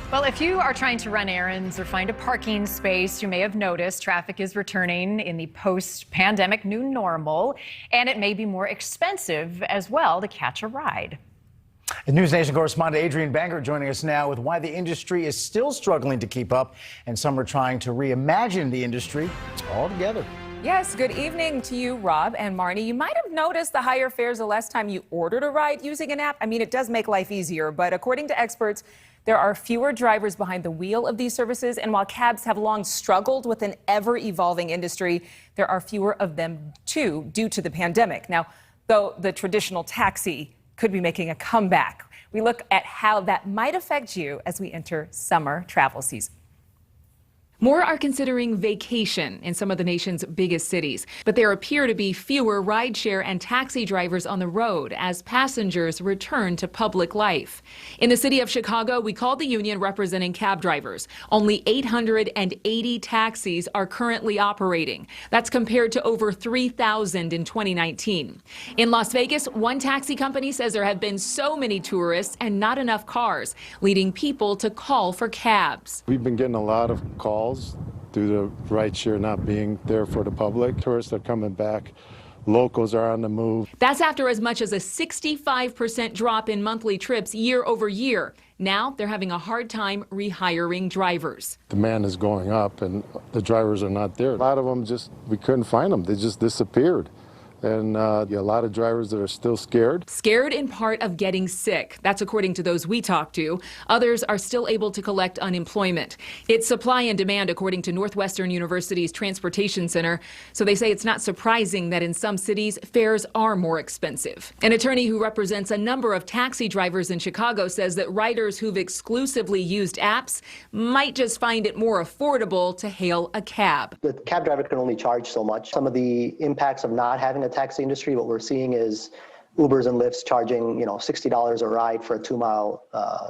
Well, if you are trying to run errands or find a parking space, you may have noticed traffic is returning in the post-pandemic new normal, and it may be more expensive as well to catch a ride. And NewsNation correspondent Adrian Banger joining us now with why the industry is still struggling to keep up, and some are trying to reimagine the industry altogether. Yes, good evening to you, Rob and Marnie. You might have noticed the higher fares the last time you ordered a ride using an app. I mean, it does make life easier, but according to experts, there are fewer drivers behind the wheel of these services, and while cabs have long struggled with an ever-evolving industry, there are fewer of them, too, due to the pandemic. Now, though the traditional taxi could be making a comeback, we look at how that might affect you as we enter summer travel season. More are considering vacation in some of the nation's biggest cities, but there appear to be fewer rideshare and taxi drivers on the road as passengers return to public life. In the city of Chicago, we called the union representing cab drivers. Only 880 taxis are currently operating. That's compared to over 3,000 in 2019. In Las Vegas, one taxi company says there have been so many tourists and not enough cars, leading people to call for cabs. We've been getting a lot of calls due to rideshare not being there for the public. Tourists are coming back. Locals are on the move. That's after as much as a 65% drop in monthly trips year over year. Now they're having a hard time rehiring drivers. Demand is going up and the drivers are not there. A lot of them we couldn't find them. They just disappeared. And a lot of drivers that are still scared. Scared in part of getting sick. That's according to those we talked to. Others are still able to collect unemployment. It's supply and demand, according to Northwestern University's Transportation Center. So they say it's not surprising that in some cities, fares are more expensive. An attorney who represents a number of taxi drivers in Chicago says that riders who've exclusively used apps might just find it more affordable to hail a cab. The cab driver can only charge so much. Some of the impacts of not having a taxi industry, what we're seeing is Ubers and Lyfts charging, $60 a ride for a 2-mile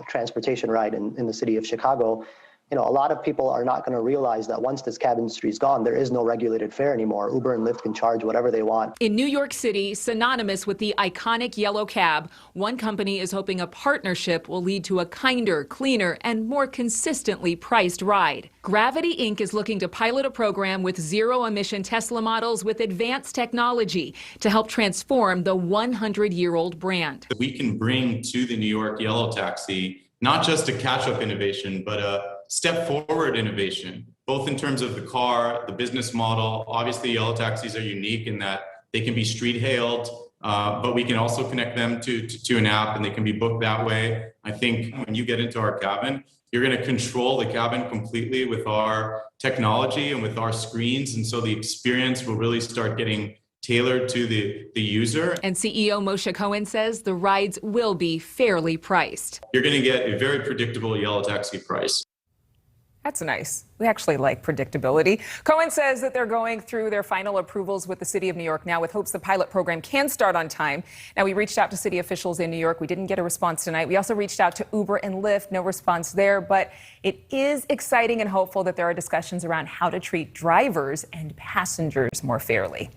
transportation ride in the city of Chicago. A lot of people are not going to realize that once this cab industry is gone, there is no regulated fare anymore. Uber and Lyft can charge whatever they want. In New York City, synonymous with the iconic yellow cab, one company is hoping a partnership will lead to a kinder, cleaner, and more consistently priced ride. Gravity Inc. is looking to pilot a program with zero-emission Tesla models with advanced technology to help transform the 100-year-old brand. We can bring to the New York yellow taxi not just a catch-up innovation, but a step forward innovation, both in terms of the car, the business model. Obviously, yellow taxis are unique in that they can be street hailed, but we can also connect them to an app and they can be booked that way. I think when you get into our cabin, you're going to control the cabin completely with our technology and with our screens. And so the experience will really start getting tailored to the user. And CEO Moshe Cohen says the rides will be fairly priced. You're going to get a very predictable yellow taxi price. That's nice. We actually like predictability. Cohen says that they're going through their final approvals with the city of New York now with hopes the pilot program can start on time. Now, we reached out to city officials in New York. We didn't get a response tonight. We also reached out to Uber and Lyft. No response there. But it is exciting and hopeful that there are discussions around how to treat drivers and passengers more fairly.